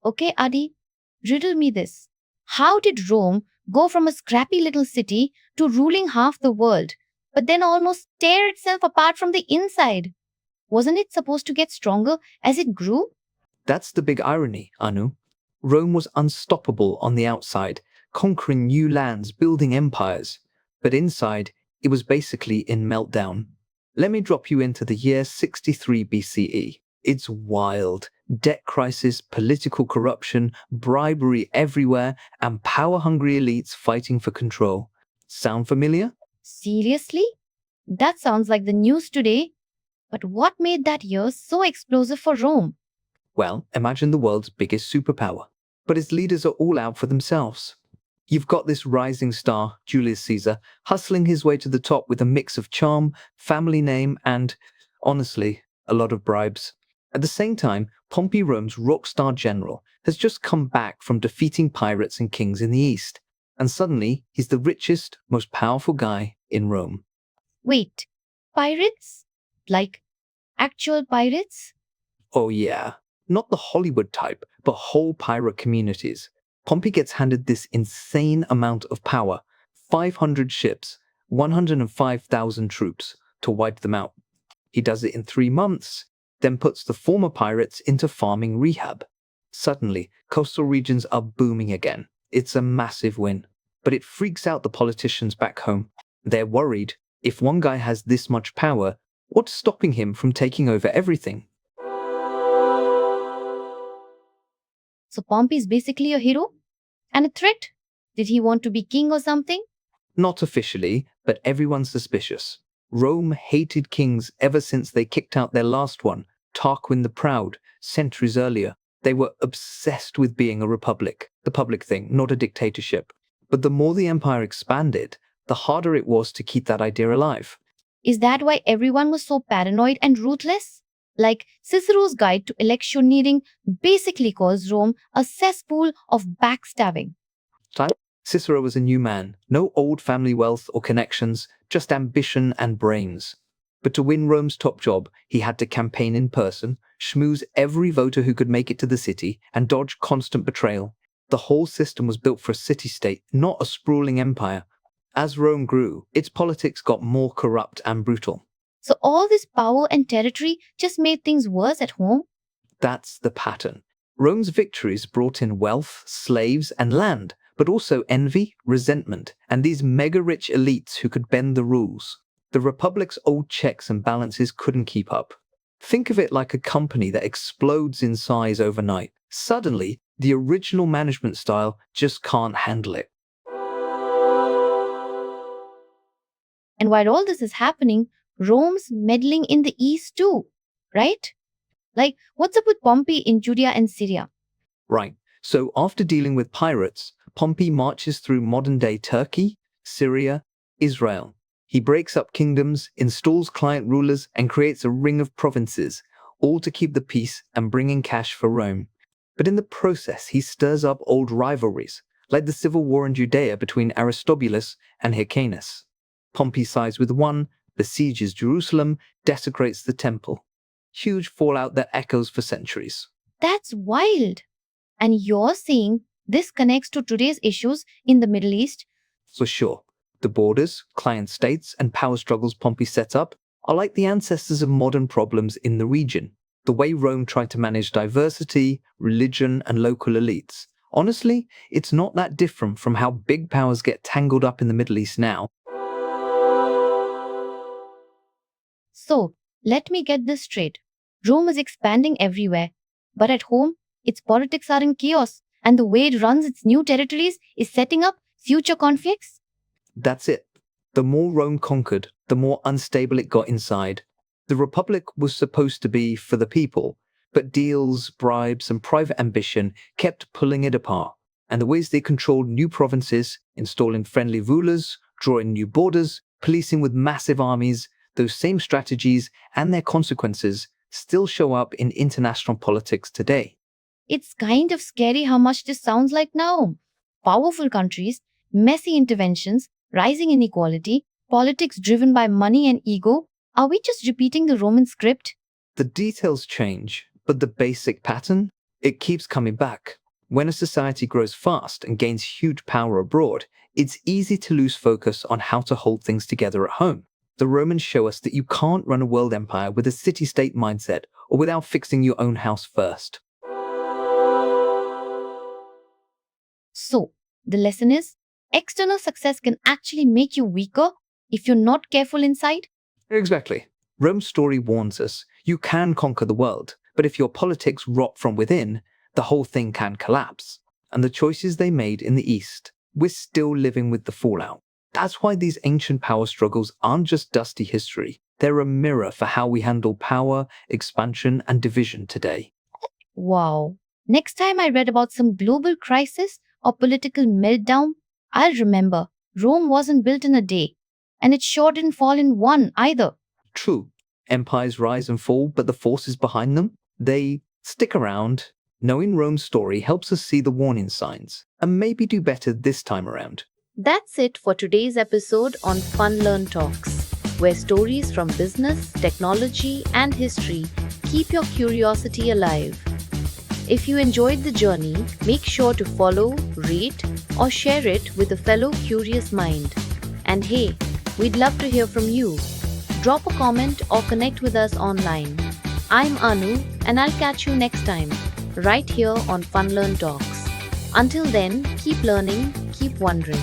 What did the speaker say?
Okay, Adi, riddle me this. How did Rome go from a scrappy little city to ruling half the world, but then almost tear itself apart from the inside? Wasn't it supposed to get stronger as it grew? That's the big irony, Anu. Rome was unstoppable on the outside, conquering new lands, building empires. But inside, it was basically in meltdown. Let me drop you into the year 63 BCE. It's wild. Debt crisis, political corruption, bribery everywhere, and power-hungry elites fighting for control. Sound familiar? Seriously? That sounds like the news today. But what made that year so explosive for Rome? Well, imagine the world's biggest superpower. But its leaders are all out for themselves. You've got this rising star, Julius Caesar, hustling his way to the top with a mix of charm, family name, and, honestly, a lot of bribes. At the same time, Pompey, Rome's rock star general, has just come back from defeating pirates and kings in the east. And suddenly, he's the richest, most powerful guy in Rome. Wait, pirates? Like actual pirates? Oh yeah, not the Hollywood type, but whole pirate communities. Pompey gets handed this insane amount of power, 500 ships, 105,000 troops, to wipe them out. He does it in 3 months, then puts the former pirates into farming rehab. Suddenly, coastal regions are booming again. It's a massive win. But it freaks out the politicians back home. They're worried, if one guy has this much power, what's stopping him from taking over everything? So Pompey's basically a hero? And a threat? Did he want to be king or something? Not officially, but everyone's suspicious. Rome hated kings ever since they kicked out their last one, Tarquin the Proud, centuries earlier. They were obsessed with being a republic, the public thing, not a dictatorship. But the more the empire expanded, the harder it was to keep that idea alive. Is that why everyone was so paranoid and ruthless? Like Cicero's guide to electioneering basically calls Rome a cesspool of backstabbing. Cicero was a new man, no old family wealth or connections, just ambition and brains. But to win Rome's top job, he had to campaign in person, schmooze every voter who could make it to the city, and dodge constant betrayal. The whole system was built for a city-state, not a sprawling empire. As Rome grew, its politics got more corrupt and brutal. So all this power and territory just made things worse at home? That's the pattern. Rome's victories brought in wealth, slaves, and land, but also envy, resentment, and these mega-rich elites who could bend the rules. The Republic's old checks and balances couldn't keep up. Think of it like a company that explodes in size overnight. Suddenly, the original management style just can't handle it. And while all this is happening, Rome's meddling in the east too, right? Like, what's up with Pompey in Judea and Syria? Right. So after dealing with pirates, Pompey marches through modern-day Turkey, Syria, Israel. He breaks up kingdoms, installs client rulers, and creates a ring of provinces, all to keep the peace and bring in cash for Rome. But in the process, he stirs up old rivalries, like the civil war in Judea between Aristobulus and Hyrcanus. Pompey sides with one, besieges Jerusalem, desecrates the temple. Huge fallout that echoes for centuries. That's wild. And you're saying this connects to today's issues in the Middle East? For sure. The borders, client states, and power struggles Pompey set up are like the ancestors of modern problems in the region. The way Rome tried to manage diversity, religion, and local elites. Honestly, it's not that different from how big powers get tangled up in the Middle East now. So, let me get this straight. Rome is expanding everywhere, but at home, its politics are in chaos, and the way it runs its new territories is setting up future conflicts? That's it. The more Rome conquered, the more unstable it got inside. The Republic was supposed to be for the people, but deals, bribes, and private ambition kept pulling it apart. And the ways they controlled new provinces, installing friendly rulers, drawing new borders, policing with massive armies, those same strategies and their consequences still show up in international politics today. It's kind of scary how much this sounds like now. Powerful countries, messy interventions, rising inequality, politics driven by money and ego. Are we just repeating the Roman script? The details change, but the basic pattern, It keeps coming back. When a society grows fast and gains huge power abroad, it's easy to lose focus on how to hold things together at home. The Romans show us that you can't run a world empire with a city-state mindset or without fixing your own house first. So, the lesson is external success can actually make you weaker if you're not careful inside. Exactly. Rome's story warns us you can conquer the world, but if your politics rot from within, the whole thing can collapse. And the choices they made in the East, we're still living with the fallout. That's why these ancient power struggles aren't just dusty history. They're a mirror for how we handle power, expansion, and division today. Wow. Next time I read about some global crisis or political meltdown, I'll remember Rome wasn't built in a day, and it sure didn't fall in one either. True, empires rise and fall, but the forces behind them, they stick around. Knowing Rome's story helps us see the warning signs and maybe do better this time around. That's it for today's episode on Fun Learn Talks, where stories from business, technology, and history keep your curiosity alive. If you enjoyed the journey, make sure to follow, rate, or share it with a fellow curious mind. And hey, we'd love to hear from you. Drop a comment or connect with us online. I'm Anu, and I'll catch you next time, right here on Fun Learn Talks. Until then, keep learning, keep wondering.